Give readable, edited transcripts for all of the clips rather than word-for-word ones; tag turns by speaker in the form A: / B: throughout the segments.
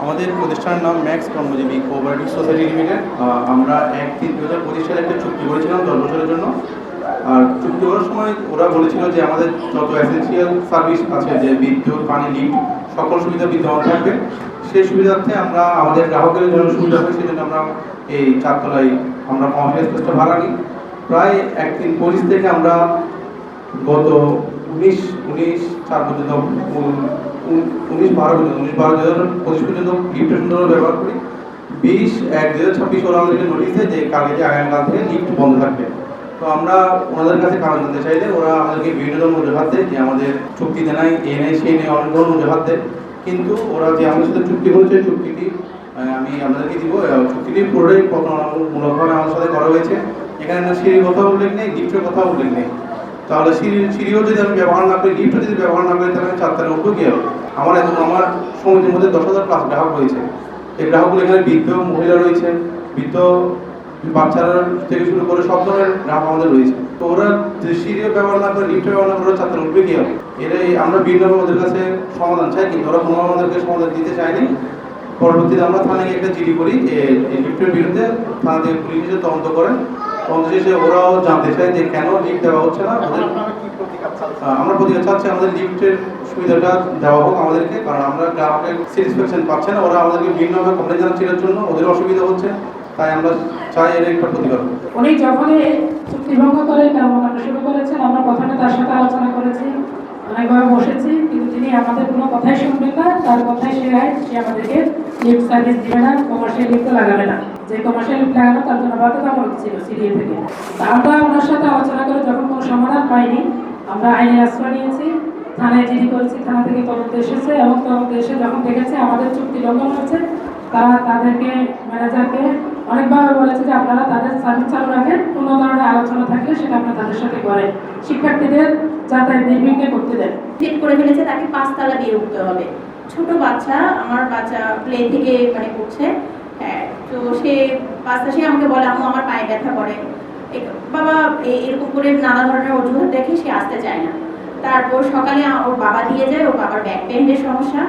A: আমাদের প্রতিষ্ঠানের নাম ম্যাক্স কর্মজীবী কোঅপারেটিভ সোসাইটি লিমিটেড। আমরা 1/3/2025 সালে একটা চুক্তি করেছিলাম 10 বছরের জন্য। আর চুক্তি করার সময় ওরা বলেছিল যে আমাদের যত এসেনশিয়াল সার্ভিস আছে, যে বিদ্যুৎ, পানি, লিফট, সকল সুবিধা বিদ্যমান থাকবে। সেই সুবিধার্থে আমরা আমাদের গ্রাহকের জন্য সুবিধা হয়, সেজন্য আমরা এই 4 তলায় আমরা কমার্শিয়াল স্পেসটা ভাড়া নিই। প্রায় 1/3/25 থেকে আমরা গত 19/4 পর্যন্ত 19/12/2025 পর্যন্ত লিফটের সুন্দর ব্যবহার করি। 20/1/2026 ওরা আমাদেরকে নোটিশ দেয় যে কালকে যে আগামীকাল থেকে লিফট বন্ধ থাকবে। তো আমরা ওনাদের কাছে কারণ জানতে চাইলে ওরা আমাদেরকে বিভিন্ন ধরনের অজুহাত দেয় যে আমাদের চুক্তিতে নাই, এ নেই, সেই নেই, অনেক ধরনের অজুহাত দেয়। কিন্তু ওরা যে আমাদের সাথে চুক্তি করেছে, চুক্তিটি আমি আপনাদেরকে দিব। চুক্তিটি পুরোটাই মূলকভাবে আমাদের সাথে করা হয়েছে। এখানে না সিঁড়ির কথা উল্লেখ নেই, লিফটের কথা উল্লেখ নেই। তাহলে সিঁড়িও যদি আমি ব্যবহার না করি, লিফটও যদি ব্যবহার না করি, তাহলে আমি 4 তলায় উঠবো কি হবে? আমার সমিতির মধ্যে 10,000 প্লাস গ্রাহক রয়েছে। এই গ্রাহকগুলো এখানে বৃদ্ধ মহিলা রয়েছে, বৃদ্ধ বাচ্চারা থেকে শুরু করে সব ধরনের গ্রাহক আমাদের রয়েছে। তো ওরা সিঁড়িও ব্যবহার না করে, লিফটও ব্যবহার না করে 4 তলায় উঠবে কি হবে? এটাই আমরা বিভিন্নভাবে ওদের কাছে সমাধান চাই, কিন্তু ওরা কোনোভাবে আমাদেরকে সমাধান দিতে চায়নি। পরবর্তীতে আমরা থানায় একটা জিডি করি এই লিফটের বিরুদ্ধে। থানা থেকে পুলিশ এসে তদন্ত করেন। তদন্ত শেষে ওরাও জানতে চায় যে কেন লিফট দেওয়া হচ্ছে না। আমরা প্রতিকার চাচ্ছি আমাদের লিফটের সুবিধাটা দেওয়া হোক আমাদেরকে, কারণ আমরা গ্রাহকের স্যাটিসফ্যাকশন পাচ্ছে না। ওরা আমাদেরকে বিভিন্নভাবে কমপ্লেন জানাচ্ছিল জন্য ওদের অসুবিধা হচ্ছে, তাই আমরা চাই এর একটা প্রতিকার।
B: উনি যখনই চুক্তিভঙ্গ করে কর্মকাণ্ড শুরু করেছেন, আমরা প্রথমে তার সাথে আলোচনা করেছি, অনেকভাবে বসেছি, কিন্তু তিনি আমাদের কোনো কথাই শুনবেন না। তার কথাই সে আমাদেরকে লিফট সার্ভিস দিবে না, কমার্শিয়াল লিফট লাগাবে না। যে কমার্শিয়াল লিফট লাগানো তার জন্য বাধ্যতামূলক ছিল সিডিএ থেকে। আমরা ওনার সাথে আলোচনা করে যখন কোনো সমাধান পাইনি, আমরা আইনের আশ্রয় নিয়েছি, থানায় জিডি করেছি। থানা থেকে তদন্ত এসেছে এবং তদন্ত এসে যখন দেখেছে আমাদের চুক্তি লঙ্ঘন হয়েছে, তারা তাদেরকে ম্যানেজারকে অনেকভাবে বলেছে যে আপনারা তাদের সার্ভিস চালু রাখেন, কোনো ধরনের আলোচনা থাকলে সেটা আপনারা তাদের সাথে করেন, শিক্ষার্থীদের যাতায়াত নির্বিঘ্নে করতে দেন।
C: ঠিক করে ফেলেছে তাকে 5 তলা দিয়ে উঠতে হবে। ছোট বাচ্চা, আমার বাচ্চা প্লে থেকে পড়ছে। তো সে 5 সে আমাকে বলে আম্মু আমার পায়ে ব্যথা করে। বাবা এরকম করে নানা ধরনের অজুহাত দেখে সে আসতে চায় না। তারপর সকালে ওর বাবা দিয়ে যায়, ওর বাবার ব্যাক পেইনের সমস্যা।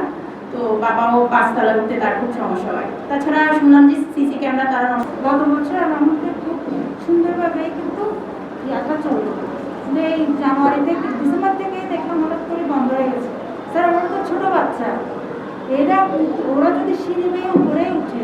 C: তো বাবাও 5 তলা উঠতে তার খুব সমস্যা হয়। তাছাড়া শুনলাম যে সিসি ক্যামেরা তারা
D: গত বছর আমাদের খুব সুন্দরভাবে কিন্তু ইয়াটা চললো। এই জানুয়ারি থেকে ডিসেম্বর থেকে দেখলাম হঠাৎ করে বন্ধ হয়ে গেছে। স্যার ওরা তো ছোটো বাচ্চা, ওরা যদি সিঁড়ি বেয়ে উপরে উঠে